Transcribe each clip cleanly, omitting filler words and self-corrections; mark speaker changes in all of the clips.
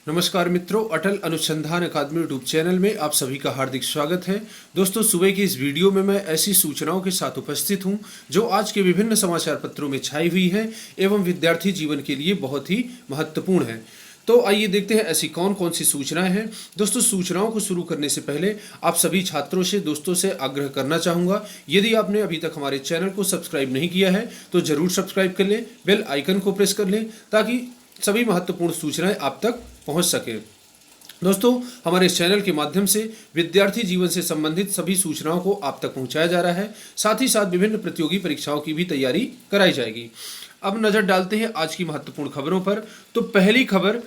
Speaker 1: नमस्कार मित्रों, अटल अनुसंधान अकादमी यूट्यूब चैनल में आप सभी का हार्दिक स्वागत है। दोस्तों, सुबह की इस वीडियो में मैं ऐसी सूचनाओं के साथ उपस्थित हूं जो आज के विभिन्न समाचार पत्रों में छाई हुई है एवं विद्यार्थी जीवन के लिए बहुत ही महत्वपूर्ण है। तो आइए देखते हैं ऐसी कौन कौन सी सूचनाएं हैं। दोस्तों, सूचनाओं को शुरू करने से पहले आप सभी छात्रों से, दोस्तों से आग्रह करना चाहूँगा, यदि आपने अभी तक हमारे चैनल को सब्सक्राइब नहीं किया है तो ज़रूर सब्सक्राइब कर लें, बेल आइकन को प्रेस कर लें ताकि सभी महत्वपूर्ण सूचनाएं आप तक पहुंच सके। दोस्तों, हमारे इस चैनल के माध्यम से विद्यार्थी जीवन से संबंधित सभी सूचनाओं को आप तक पहुंचाया जा रहा है। साथ ही साथ विभिन्न प्रतियोगी परीक्षाओं की भी तैयारी कराई जाएगी। अब नजर डालते हैं आज की महत्वपूर्ण खबरों पर। तो पहली खबर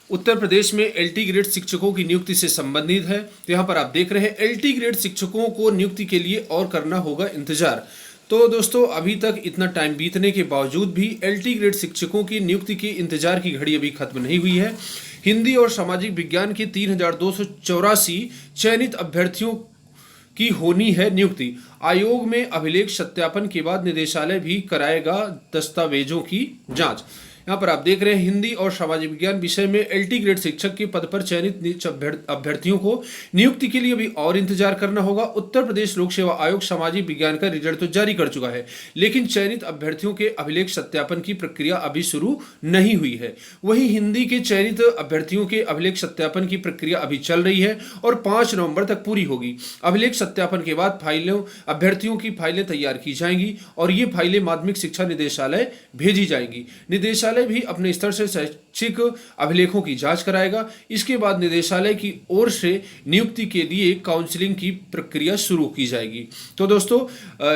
Speaker 1: उत्तर प्रदेश में एलटी ग्रेड शिक्षकों की नियुक्ति से संबंधित है। तो यहाँ पर आप देख रहे हैं एलटी ग्रेड शिक्षकों को नियुक्ति के लिए और करना होगा इंतजार। तो दोस्तों, अभी तक इतना टाइम बीतने के बावजूद भी एलटी ग्रेड शिक्षकों की नियुक्ति के इंतजार की घड़ी अभी खत्म नहीं हुई है। हिंदी और सामाजिक विज्ञान के 3284 चयनित अभ्यर्थियों की होनी है नियुक्ति। आयोग में अभिलेख सत्यापन के बाद निदेशालय भी कराएगा दस्तावेजों की जांच। यहाँ पर आप देख रहे हैं हिंदी और सामाजिक विज्ञान विषय में एलटी ग्रेड शिक्षक के पद पर चयनित अभ्यर्थियों को नियुक्ति के लिए अभी और इंतजार करना होगा। उत्तर प्रदेश लोक सेवा आयोग सामाजिक विज्ञान का रिजल्ट तो जारी कर चुका है, लेकिन चयनित अभ्यर्थियों के अभिलेख सत्यापन की प्रक्रिया अभी शुरू नहीं हुई है। वहीं हिंदी के चयनित अभ्यर्थियों के अभिलेख सत्यापन की प्रक्रिया अभी चल रही है और 5 नवंबर तक पूरी होगी। अभिलेख सत्यापन के बाद अभ्यर्थियों की फाइलें तैयार की जाएंगी और ये फाइलें माध्यमिक शिक्षा निदेशालय भेजी जाएंगी। निदेशालय भी अपने स्तर से शैक्षिक अभिलेखों की जांच कराएगा। इसके बाद निदेशालय की ओर से नियुक्ति के लिए काउंसलिंग की प्रक्रिया शुरू की जाएगी। तो दोस्तों,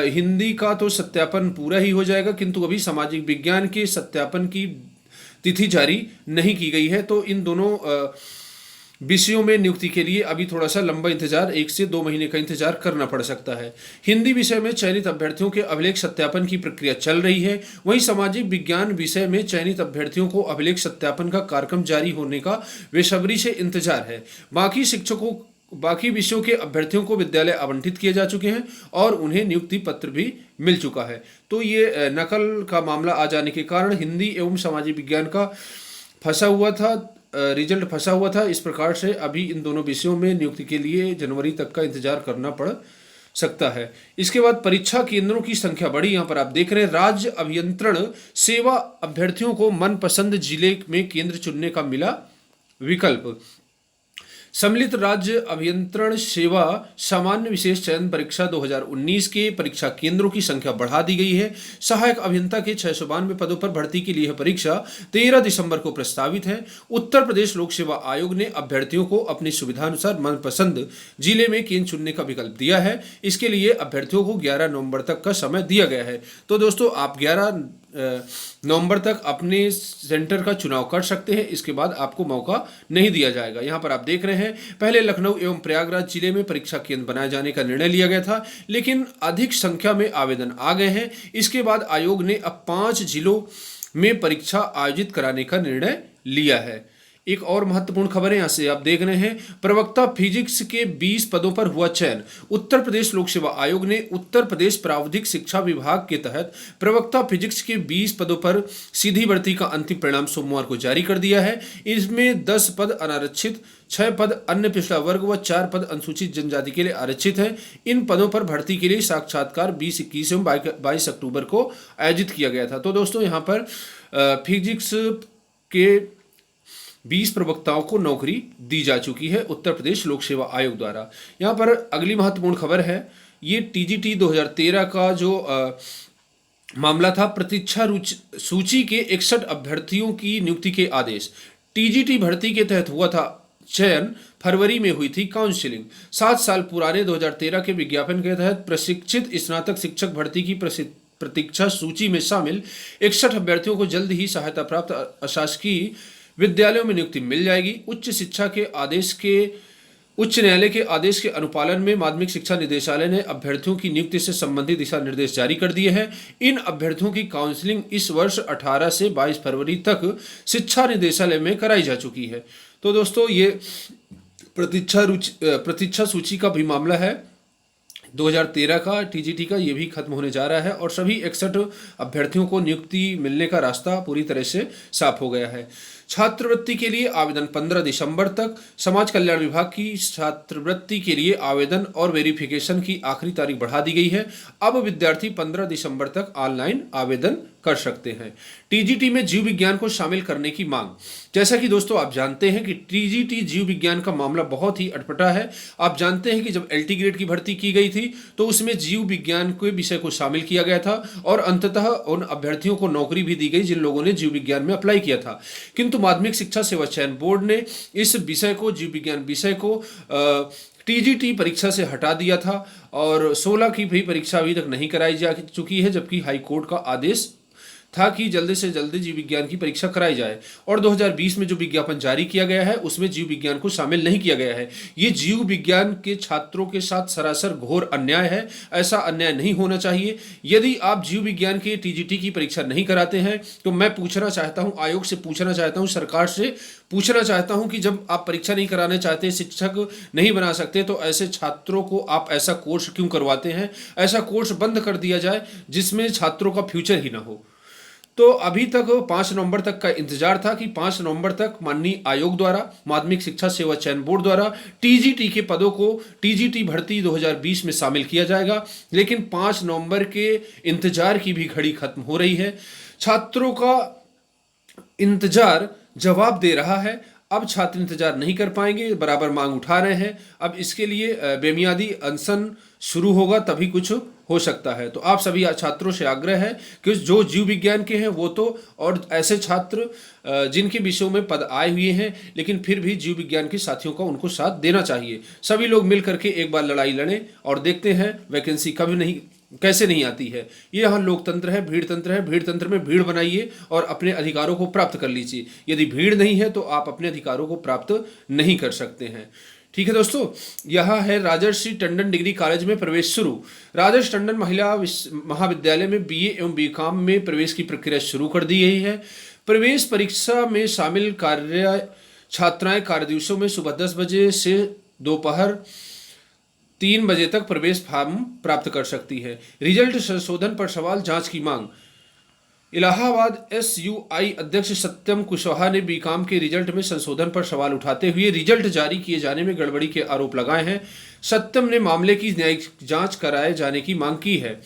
Speaker 1: हिंदी का तो सत्यापन पूरा ही हो जाएगा, किंतु अभी सामाजिक विज्ञान के सत्यापन की तिथि जारी नहीं की गई है। तो इन दोनों विषयों में नियुक्ति के लिए अभी थोड़ा सा लंबा इंतजार, 1 से 2 महीने का इंतजार करना पड़ सकता है। हिंदी विषय में चयनित अभ्यर्थियों के अभिलेख सत्यापन की प्रक्रिया चल रही है। वहीं सामाजिक विज्ञान विषय में चयनित अभ्यर्थियों को अभिलेख सत्यापन का कार्यक्रम जारी होने का बेसब्री से इंतजार है। बाकी विषयों के अभ्यर्थियों को विद्यालय आवंटित किए जा चुके हैं और उन्हें नियुक्ति पत्र भी मिल चुका है। तो ये नकल का मामला आ जाने के कारण हिंदी एवं सामाजिक विज्ञान का रिजल्ट फंसा हुआ था। इस प्रकार से अभी इन दोनों विषयों में नियुक्ति के लिए जनवरी तक का इंतजार करना पड़ सकता है। इसके बाद परीक्षा केंद्रों की संख्या बढ़ी। यहाँ पर आप देख रहे हैं राज्य अभियंत्रण सेवा अभ्यर्थियों को मनपसंद जिले में केंद्र चुनने का मिला विकल्प। सम्मिलित राज्य अभियंत्रण सेवा सामान्य विशेष चयन परीक्षा 2019 के परीक्षा केंद्रों की संख्या बढ़ा दी गई है। सहायक अभियंता के 692 पदों पर भर्ती के लिए यह परीक्षा 13 दिसंबर को प्रस्तावित है। उत्तर प्रदेश लोक सेवा आयोग ने अभ्यर्थियों को अपनी सुविधानुसार मनपसंद जिले में केंद्र चुनने का विकल्प दिया है। इसके लिए अभ्यर्थियों को 11 नवंबर तक का समय दिया गया है। तो दोस्तों, आप 11 नवंबर तक अपने सेंटर का चुनाव कर सकते हैं। इसके बाद आपको मौका नहीं दिया जाएगा। यहाँ पर आप देख रहे हैं पहले लखनऊ एवं प्रयागराज जिले में परीक्षा केंद्र बनाए जाने का निर्णय लिया गया था, लेकिन अधिक संख्या में आवेदन आ गए हैं। इसके बाद आयोग ने अब 5 जिलों में परीक्षा आयोजित कराने का निर्णय लिया है। एक और महत्वपूर्ण खबर है, यहाँ से आप देख रहे हैं प्रवक्ता फिजिक्स के 20 पदों पर हुआ चयन। उत्तर प्रदेश लोक सेवा आयोग ने उत्तर प्रदेश प्रावधिक शिक्षा विभाग के तहत प्रवक्ता फिजिक्स के 20 पदों पर सीधी भर्ती का अंतिम परिणाम सोमवार को जारी कर दिया है। इसमें 10 पद अनारक्षित, 6 पद अन्य पिछड़ा वर्ग व 4 पद अनुसूचित जनजाति के लिए आरक्षित हैं। इन पदों पर भर्ती के लिए साक्षात्कार 20, 21 एवं 22 अक्टूबर को आयोजित किया गया था। तो दोस्तों, यहाँ पर फिजिक्स के 20 प्रवक्ताओं को नौकरी दी जा चुकी है उत्तर प्रदेश लोक सेवा आयोग द्वारा। यहाँ पर अगली महत्वपूर्ण खबर है, ये टीजीटी 2013 का जो मामला था, प्रतीक्षा सूची के 61 अभ्यर्थियों की नियुक्ति के आदेश। टीजीटी भर्ती के तहत हुआ था चयन, फरवरी में हुई थी काउंसिलिंग। 7 साल पुराने 2013 के विज्ञापन के तहत प्रशिक्षित स्नातक शिक्षक भर्ती की प्रतीक्षा सूची में शामिल 61 अभ्यर्थियों को जल्द ही सहायता प्राप्त अशासकीय विद्यालयों में नियुक्ति मिल जाएगी। उच्च न्यायालय के आदेश के अनुपालन में माध्यमिक शिक्षा निदेशालय ने अभ्यर्थियों की नियुक्ति से संबंधित दिशा निर्देश जारी कर दिए हैं। इन अभ्यर्थियों की काउंसलिंग इस वर्ष 18 से 22 फरवरी तक शिक्षा निदेशालय में कराई जा चुकी है। तो दोस्तों, ये प्रतीक्षा सूची का भी मामला है 2013 का टीजीटी का, ये भी खत्म होने जा रहा है और सभी 61 अभ्यर्थियों को नियुक्ति मिलने का रास्ता पूरी तरह से साफ हो गया है। छात्रवृत्ति के लिए आवेदन 15 दिसंबर तक। समाज कल्याण विभाग की छात्रवृत्ति के लिए आवेदन और वेरिफिकेशन की आखिरी तारीख बढ़ा दी गई है। अब विद्यार्थी 15 दिसंबर तक ऑनलाइन आवेदन कर सकते हैं। टीजीटी में जीव विज्ञान को शामिल करने की मांग। जैसा कि दोस्तों आप जानते हैं कि टीजीटी जीव विज्ञान का मामला बहुत ही अटपटा है। आप जानते हैं कि जब एलटी ग्रेड की भर्ती की गई थी तो उसमें जीव विज्ञान के विषय को शामिल किया गया था और अंततः उन अभ्यर्थियों को नौकरी भी दी गई जिन लोगों ने जीव विज्ञान में अप्लाई किया था। किंतु माध्यमिक शिक्षा सेवा चयन बोर्ड ने इस विषय को, जीव विज्ञान विषय को टीजीटी परीक्षा से हटा दिया था और 16 की भी परीक्षा अभी तक नहीं कराई जा चुकी है, जबकि हाई कोर्ट का आदेश था कि जल्दी से जल्दी जीव विज्ञान की परीक्षा कराई जाए। और 2020 में जो विज्ञापन जारी किया गया है उसमें जीव विज्ञान को शामिल नहीं किया गया है। ये जीव विज्ञान के छात्रों के साथ सरासर घोर अन्याय है। ऐसा अन्याय नहीं होना चाहिए। यदि आप जीव विज्ञान के टीजीटी की परीक्षा नहीं कराते हैं तो मैं पूछना चाहता हूं, आयोग से पूछना चाहता हूं, सरकार से पूछना चाहता हूं कि जब आप परीक्षा नहीं कराने चाहते, शिक्षक नहीं बना सकते, तो ऐसे छात्रों को आप ऐसा कोर्स क्यों करवाते हैं? ऐसा कोर्स बंद कर दिया जाए जिसमें छात्रों का फ्यूचर ही ना हो। तो अभी तक 5 नवंबर तक का इंतजार था कि 5 नवंबर तक माननीय आयोग द्वारा, माध्यमिक शिक्षा सेवा चयन बोर्ड द्वारा टीजीटी के पदों को टीजीटी भर्ती 2020 में शामिल किया जाएगा। लेकिन 5 नवंबर के इंतजार की भी घड़ी खत्म हो रही है। छात्रों का इंतजार जवाब दे रहा है। अब छात्र इंतजार नहीं कर पाएंगे, बराबर मांग उठा रहे हैं। अब इसके लिए बेमियादी अनशन शुरू होगा तभी कुछ हो सकता है। तो आप सभी छात्रों से आग्रह है कि जो जीव विज्ञान के हैं वो तो, और ऐसे छात्र जिनके विषयों में पद आए हुए हैं लेकिन फिर भी जीव विज्ञान के साथियों का उनको साथ देना चाहिए। सभी लोग मिल करके एक बार लड़ाई लड़ें और देखते हैं वैकेंसी कभी नहीं, कैसे नहीं आती है। ये यहाँ लोकतंत्र है, भीड़ तंत्र है। भीड़ तंत्र में भीड़ बनाइए और अपने अधिकारों को प्राप्त कर लीजिए। यदि भीड़ नहीं है तो आप अपने अधिकारों को प्राप्त नहीं कर सकते हैं। ठीक है दोस्तों, यह है राजर्षि टंडन डिग्री कॉलेज में प्रवेश शुरू। राजर्षि टंडन महिला महाविद्यालय में बीए एवं बीकॉम में प्रवेश की प्रक्रिया शुरू कर दी गई है। प्रवेश परीक्षा में शामिल छात्राएं कार्य दिवसों में सुबह 10 बजे से दोपहर 3 बजे तक प्रवेश फॉर्म प्राप्त कर सकती है। रिजल्ट संशोधन पर सवाल, जांच की मांग। इलाहाबाद एसयूआई अध्यक्ष सत्यम कुशवाहा ने बीकॉम के रिजल्ट में संशोधन पर सवाल उठाते हुए रिजल्ट जारी किए जाने में गड़बड़ी के आरोप लगाए हैं। सत्यम ने मामले की न्यायिक जांच कराए जाने की मांग की है।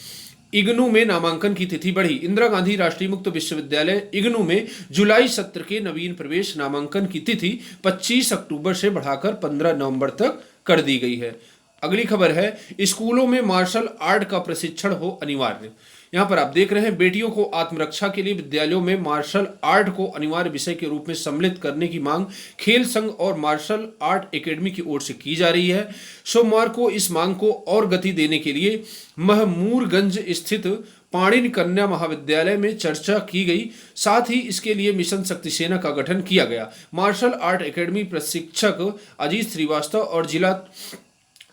Speaker 1: इग्नू में नामांकन की तिथि बढ़ी। इंदिरा गांधी राष्ट्रीय मुक्त विश्वविद्यालय इग्नू में जुलाई सत्र के नवीन प्रवेश नामांकन की तिथि 25 अक्टूबर से बढ़ाकर 15 नवंबर तक कर दी गई है। अगली खबर है, स्कूलों में मार्शल आर्ट का प्रशिक्षण हो अनिवार्य। यहाँ पर आप देख रहे हैं, बेटियों को आत्मरक्षा के लिए विद्यालयों में मार्शल आर्ट को अनिवार्य विषय के रूप में सम्मिलित करने की मांग खेल संघ और मार्शल आर्ट एकेडमी की ओर से की जा रही है। सोमवार को इस मांग को और गति देने के लिए महमूरगंज स्थित पाणिनि कन्या महाविद्यालय में चर्चा की गई। साथ ही इसके लिए मिशन शक्ति सेना का गठन किया गया। मार्शल आर्ट एकेडमी प्रशिक्षक अजीत श्रीवास्तव और जिला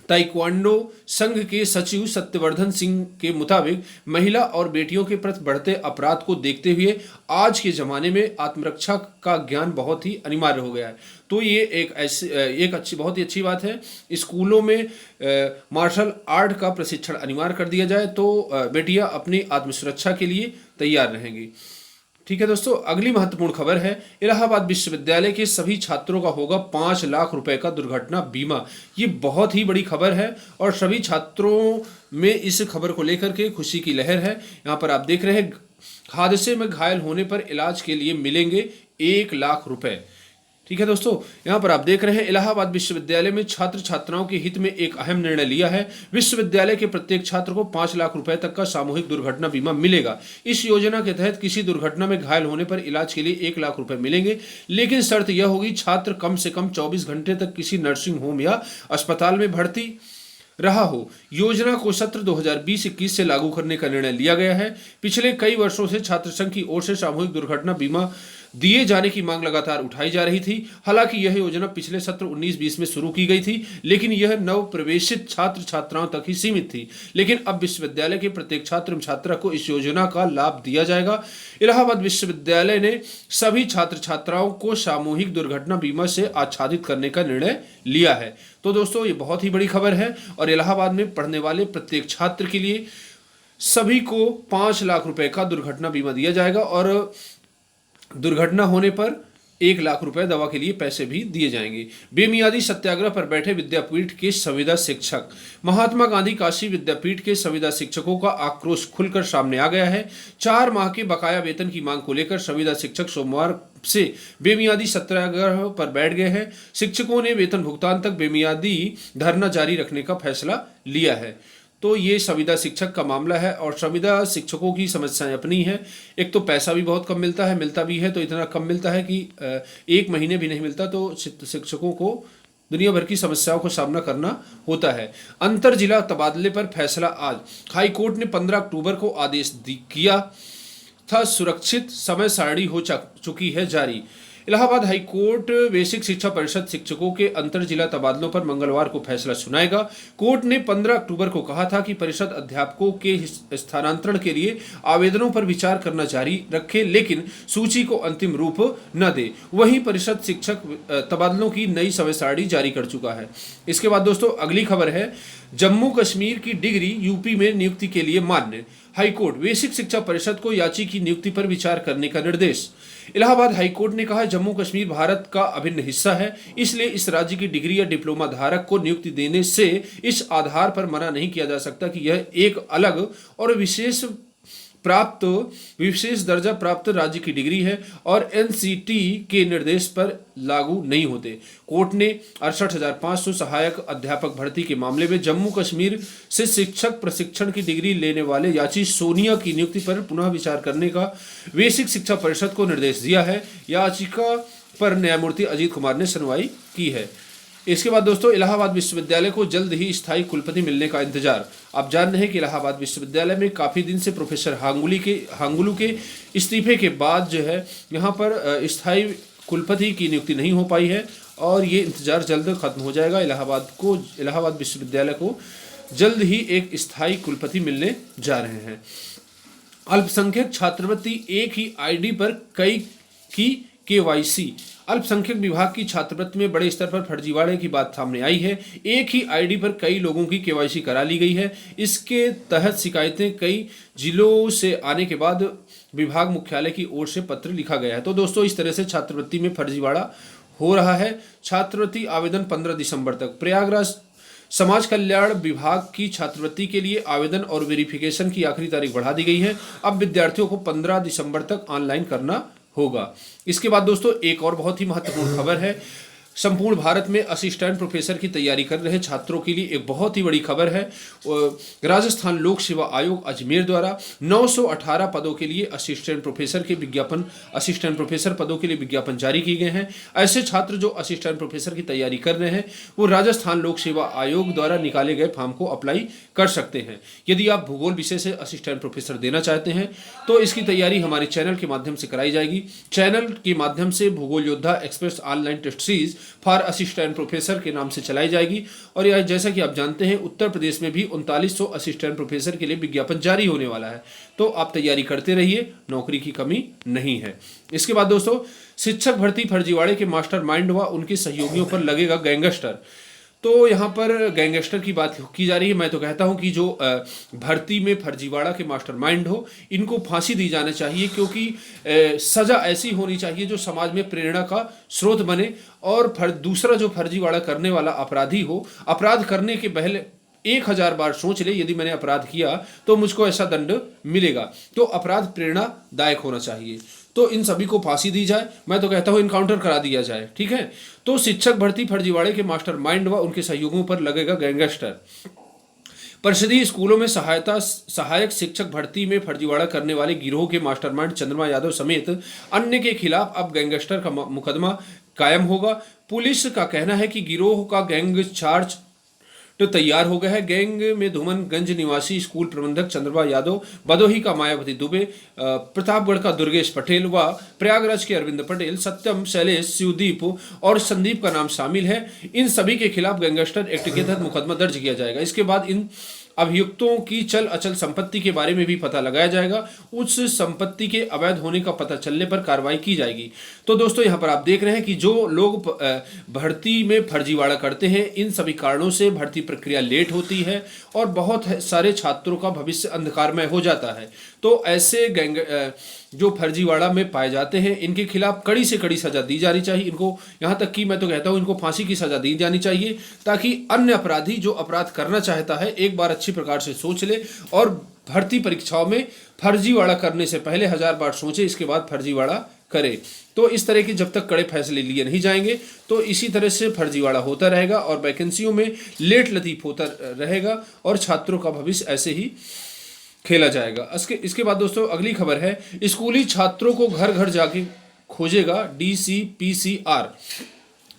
Speaker 1: ताइक्वांडो संघ के सचिव सत्यवर्धन सिंह के मुताबिक महिला और बेटियों के प्रति बढ़ते अपराध को देखते हुए आज के जमाने में आत्मरक्षा का ज्ञान बहुत ही अनिवार्य हो गया है। तो ये एक बहुत ही अच्छी बात है। स्कूलों में मार्शल आर्ट का प्रशिक्षण अनिवार्य कर दिया जाए तो बेटियां अपनी आत्मसुरक्षा के लिए तैयार रहेंगी। ठीक है दोस्तों, अगली महत्वपूर्ण खबर है, इलाहाबाद विश्वविद्यालय के सभी छात्रों का होगा 5 लाख रुपए का दुर्घटना बीमा। ये बहुत ही बड़ी खबर है और सभी छात्रों में इस खबर को लेकर के खुशी की लहर है। यहाँ पर आप देख रहे हैं, हादसे में घायल होने पर इलाज के लिए मिलेंगे 1 लाख रुपए। ठीक है दोस्तों, यहाँ पर आप देख रहे हैं, इलाहाबाद विश्वविद्यालय में छात्र छात्राओं के हित में एक अहम निर्णय लिया है। विश्वविद्यालय के प्रत्येक छात्र को 5 लाख रुपए तक का सामूहिक दुर्घटना बीमा मिलेगा। इस योजना के तहत किसी दुर्घटना में घायल होने पर इलाज के लिए 1 लाख रुपए मिलेंगे, लेकिन शर्त यह होगी छात्र कम से कम 24 घंटे तक किसी नर्सिंग होम या अस्पताल में भर्ती रहा हो। योजना को सत्र 2020-21 से लागू करने का निर्णय लिया गया है। पिछले कई वर्षों से छात्र संघ की ओर से सामूहिक दुर्घटना बीमा दिए जाने की मांग लगातार उठाई जा रही थी। हालांकि यह योजना पिछले सत्र 19-20 में शुरू की गई थी, लेकिन यह नव प्रवेशित छात्र छात्राओं तक ही सीमित थी। लेकिन अब विश्वविद्यालय के प्रत्येक छात्र एवं छात्रा को इस योजना का लाभ दिया जाएगा। इलाहाबाद विश्वविद्यालय ने सभी छात्र छात्राओं को सामूहिक दुर्घटना बीमा से आच्छादित करने का निर्णय लिया है। तो दोस्तों, ये बहुत ही बड़ी खबर है और इलाहाबाद में पढ़ने वाले प्रत्येक छात्र के लिए सभी को 5 लाख रुपए का दुर्घटना बीमा दिया जाएगा और दुर्घटना होने पर 1 लाख रुपए दवा के लिए पैसे भी दिए जाएंगे। बेमियादी सत्याग्रह पर बैठे विद्यापीठ के संविदा शिक्षक। महात्मा गांधी काशी विद्यापीठ के संविदा शिक्षकों का आक्रोश खुलकर सामने आ गया है। 4 माह के बकाया वेतन की मांग को लेकर संविदा शिक्षक सोमवार से बेमियादी सत्याग्रह पर बैठ गए हैं। शिक्षकों ने वेतन भुगतान तक बेमियादी धरना जारी रखने का फैसला लिया है। तो ये संविदा शिक्षक का मामला है और संविदा शिक्षकों की समस्याएं अपनी हैं। एक तो पैसा भी बहुत कम मिलता भी है तो इतना कम मिलता है कि 1 महीने भी नहीं मिलता, तो शिक्षकों को दुनिया भर की समस्याओं का सामना करना होता है। अंतर जिला तबादले पर फैसला आज। हाई कोर्ट ने 15 अक्टूबर को आदेश किया था, सुरक्षित समय सारणी हो चुकी है जारी। इलाहाबाद हाईकोर्ट बेसिक शिक्षा परिषद शिक्षकों के अंतर जिला तबादलों पर मंगलवार को फैसला सुनाएगा। कोर्ट ने 15 अक्टूबर को कहा था कि परिषद अध्यापकों के स्थानांतरण के लिए आवेदनों पर विचार करना जारी रखे, लेकिन सूची को अंतिम रूप न दे। वहीं परिषद शिक्षक तबादलों की नई समय सारणी जारी कर चुका है। इसके बाद दोस्तों अगली खबर है, जम्मू कश्मीर की डिग्री यूपी में नियुक्ति के लिए मान्य। हाईकोर्ट बेसिक शिक्षा परिषद को याची की नियुक्ति पर विचार करने का निर्देश। इलाहाबाद हाईकोर्ट ने कहा, जम्मू कश्मीर भारत का अभिन्न हिस्सा है, इसलिए इस राज्य की डिग्री या डिप्लोमा धारक को नियुक्ति देने से इस आधार पर मना नहीं किया जा सकता कि यह एक अलग और विशेष दर्जा प्राप्त राज्य की डिग्री है और एनसीटी के निर्देश पर लागू नहीं होते। कोर्ट ने 68,500 सहायक अध्यापक भर्ती के मामले में जम्मू कश्मीर से शिक्षक प्रशिक्षण की डिग्री लेने वाले याची सोनिया की नियुक्ति पर पुनः विचार करने का बेसिक शिक्षा परिषद को निर्देश दिया है। याचिका पर न्यायमूर्ति अजीत कुमार ने सुनवाई की है। इसके बाद दोस्तों इलाहाबाद विश्वविद्यालय को जल्द ही स्थायी कुलपति मिलने का इंतजार। आप जान रहे हैं कि इलाहाबाद विश्वविद्यालय में काफ़ी दिन से प्रोफेसर हांगुलू के इस्तीफे के बाद जो है यहाँ पर स्थायी कुलपति की नियुक्ति नहीं हो पाई है और ये इंतजार जल्द खत्म हो जाएगा। इलाहाबाद विश्वविद्यालय को जल्द ही एक स्थायी कुलपति मिलने जा रहे हैं। अल्पसंख्यक छात्रवृत्ति एक ही आईडी पर कई की KYC। अल्पसंख्यक विभाग की छात्रवृत्ति में बड़े स्तर पर फर्जीवाड़े की बात सामने आई है। एक ही आईडी पर कई लोगों की KYC करा ली गई है। इसके तहत शिकायतें कई जिलों से आने के बाद विभाग मुख्यालय की ओर से पत्र लिखा गया है। तो दोस्तों इस तरह से छात्रवृत्ति में फर्जीवाड़ा हो रहा है। छात्रवृत्ति आवेदन 15 दिसंबर तक। प्रयागराज समाज कल्याण विभाग की छात्रवृत्ति के लिए आवेदन और वेरिफिकेशन की आखिरी तारीख बढ़ा दी गई है। अब विद्यार्थियों को 15 दिसंबर तक ऑनलाइन करना होगा। इसके बाद दोस्तों एक और बहुत ही महत्वपूर्ण खबर है, संपूर्ण भारत में असिस्टेंट प्रोफेसर की तैयारी कर रहे छात्रों के लिए एक बहुत ही बड़ी खबर है। राजस्थान लोक सेवा आयोग अजमेर द्वारा 918 पदों के लिए असिस्टेंट प्रोफेसर पदों के लिए विज्ञापन जारी किए गए हैं। ऐसे छात्र जो असिस्टेंट प्रोफेसर की तैयारी कर रहे हैं वो राजस्थान लोक सेवा आयोग द्वारा निकाले गए फॉर्म को अप्लाई कर सकते हैं। यदि आप भूगोल विषय से असिस्टेंट प्रोफेसर देना चाहते हैं तो इसकी तैयारी हमारे चैनल के माध्यम से कराई जाएगी। चैनल के माध्यम से भूगोल योद्धा express online test series for assistant professor के नाम से चलाई जाएगी। और यह जैसा कि आप जानते हैं उत्तर प्रदेश में भी 3900 असिस्टेंट प्रोफेसर के लिए विज्ञापन जारी होने वाला है। तो आप तैयारी करते रहिए, नौकरी की कमी नहीं है। इसके बाद दोस्तों शिक्षक भर्ती फर्जीवाड़े के मास्टरमाइंड व उनके सहयोगियों पर लगेगा गैंगस्टर। तो यहाँ पर गैंगस्टर की बात की जा रही है। मैं तो कहता हूँ कि जो भर्ती में फर्जीवाड़ा के मास्टरमाइंड हो इनको फांसी दी जानी चाहिए, क्योंकि सज़ा ऐसी होनी चाहिए जो समाज में प्रेरणा का स्रोत बने। और दूसरा जो फर्जीवाड़ा करने वाला अपराधी हो, अपराध करने के पहले 1000 बार सोच ले, यदि मैंने अपराध किया तो मुझको ऐसा दंड मिलेगा। तो अपराध प्रेरणादायक होना चाहिए। तो इन सभी को फांसी दी जाए, मैं तो कहता हूं इनकाउंटर करा दिया जाए। ठीक है। तो शिक्षक भर्ती फर्जीवाड़े के मास्टरमाइंड व उनके सहयोगियों पर लगेगा गैंगस्टर। परिषदीय स्कूलों में सहायक शिक्षक भर्ती में फर्जीवाड़ा करने वाले गिरोह के मास्टरमाइंड चंद्रमा यादव समेत अन्य के खिलाफ अब गैंगस्टर का मुकदमा कायम होगा। पुलिस का कहना है कि गिरोह का गैंग चार्ज तो तैयार हो गया है। गैंग में धूमनगंज निवासी स्कूल प्रबंधक चंद्रमा यादव, भदोही का मायावती दुबे, प्रतापगढ़ का दुर्गेश पटेल व प्रयागराज के अरविंद पटेल, सत्यम, शैलेश, शिवदीप और संदीप का नाम शामिल है। इन सभी के खिलाफ गैंगस्टर एक्ट के तहत मुकदमा दर्ज किया जाएगा। इसके बाद इन अभियुक्तों की चल अचल संपत्ति के बारे में भी पता लगाया जाएगा। उस संपत्ति के अवैध होने का पता चलने पर कार्रवाई की जाएगी। तो दोस्तों यहाँ पर आप देख रहे हैं कि जो लोग भर्ती में फर्जीवाड़ा करते हैं, इन सभी कारणों से भर्ती प्रक्रिया लेट होती है और बहुत सारे छात्रों का भविष्य अंधकारमय हो जाता है। तो ऐसे गैंग जो फर्जीवाड़ा में पाए जाते हैं, इनके खिलाफ कड़ी से कड़ी सजा दी जानी चाहिए। इनको, यहाँ तक कि मैं तो कहता हूँ, इनको फांसी की सजा दी जानी चाहिए, ताकि अन्य अपराधी जो अपराध करना चाहता है एक बार अच्छी प्रकार से सोच ले और भर्ती परीक्षाओं में फर्जीवाड़ा करने से पहले 1000 बार सोचे, इसके बाद फर्जीवाड़ा करे। तो इस तरह के जब तक कड़े फैसले लिए नहीं जाएंगे तो इसी तरह से फर्जीवाड़ा होता रहेगा और वैकेंसियों में लेट लतीफ होता रहेगा और छात्रों का भविष्य ऐसे ही खेला जाएगा। इसके बाद दोस्तों अगली खबर है, स्कूली छात्रों को घर घर जाके खोजेगा DCPCR।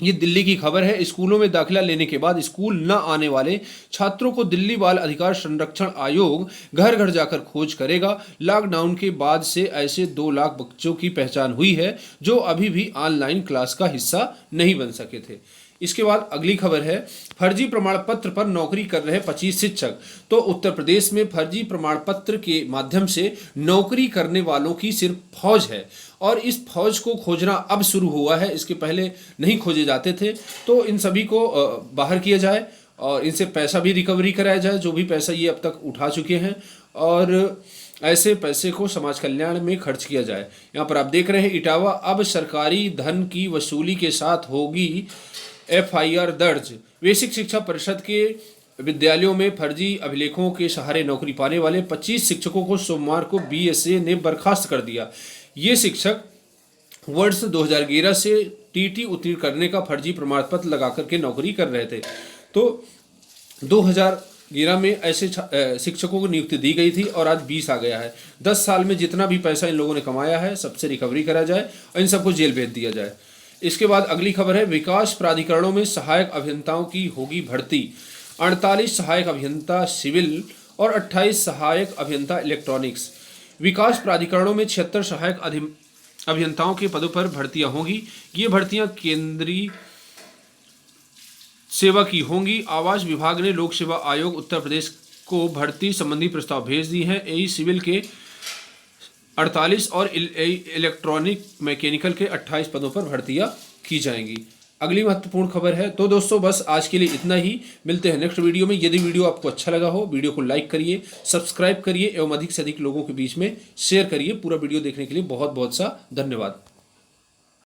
Speaker 1: ये दिल्ली की खबर है। स्कूलों में दाखिला लेने के बाद स्कूल न आने वाले छात्रों को दिल्ली बाल अधिकार संरक्षण आयोग घर घर जाकर खोज करेगा। लॉकडाउन के बाद से ऐसे 2 लाख बच्चों की पहचान हुई है जो अभी भी ऑनलाइन क्लास का हिस्सा नहीं बन सके थे। इसके बाद अगली खबर है, फर्जी प्रमाण पत्र पर नौकरी कर रहे 25 शिक्षक। तो उत्तर प्रदेश में फर्जी प्रमाण पत्र के माध्यम से नौकरी करने वालों की सिर्फ फौज है और इस फौज को खोजना अब शुरू हुआ है, इसके पहले नहीं खोजे जाते थे। तो इन सभी को बाहर किया जाए और इनसे पैसा भी रिकवरी कराया जाए, जो भी पैसा ये अब तक उठा चुके हैं, और ऐसे पैसे को समाज कल्याण में खर्च किया जाए। यहाँ पर आप देख रहे हैं, इटावा अब सरकारी धन की वसूली के साथ होगी FIR दर्ज। बेसिक शिक्षा परिषद के विद्यालयों में फर्जी अभिलेखों के सहारे नौकरी पाने वाले 25 शिक्षकों को सोमवार को BSA ने बर्खास्त कर दिया। ये शिक्षक वर्ष 2011 से TT उत्तीर्ण करने का फर्जी प्रमाण पत्र लगा करके नौकरी कर रहे थे। तो 2011 में ऐसे शिक्षकों को नियुक्ति दी गई थी और आज 20 आ गया है। 10 साल में जितना भी पैसा इन लोगों ने कमाया है सबसे रिकवरी करा जाए और इन सबको जेल भेज दिया जाए। इसके बाद अगली खबर है, विकास प्राधिकरणों में सहायक अभियंताओं की होगी भर्ती। 48 सहायक अभियंता सिविल और 28 सहायक अभियंता इलेक्ट्रॉनिक्स। विकास प्राधिकरणों में 76 सहायक अभियंताओं के पदों पर भर्तियां होंगी। ये भर्तियां केंद्रीय सेवा की होंगी। आवास विभाग ने लोक सेवा आयोग उत्तर प्रदेश को भर्ती संबंधी प्रस्ताव भेज दी है। AE सिविल के 48 और इलेक्ट्रॉनिक मैकेनिकल के 28 पदों पर भर्तियां की जाएंगी। अगली महत्वपूर्ण खबर है। तो दोस्तों बस आज के लिए इतना ही, मिलते हैं नेक्स्ट वीडियो में। यदि वीडियो आपको अच्छा लगा हो, वीडियो को लाइक करिए, सब्सक्राइब करिए एवं अधिक से अधिक लोगों के बीच में शेयर करिए। पूरा वीडियो देखने के लिए बहुत बहुत सा धन्यवाद।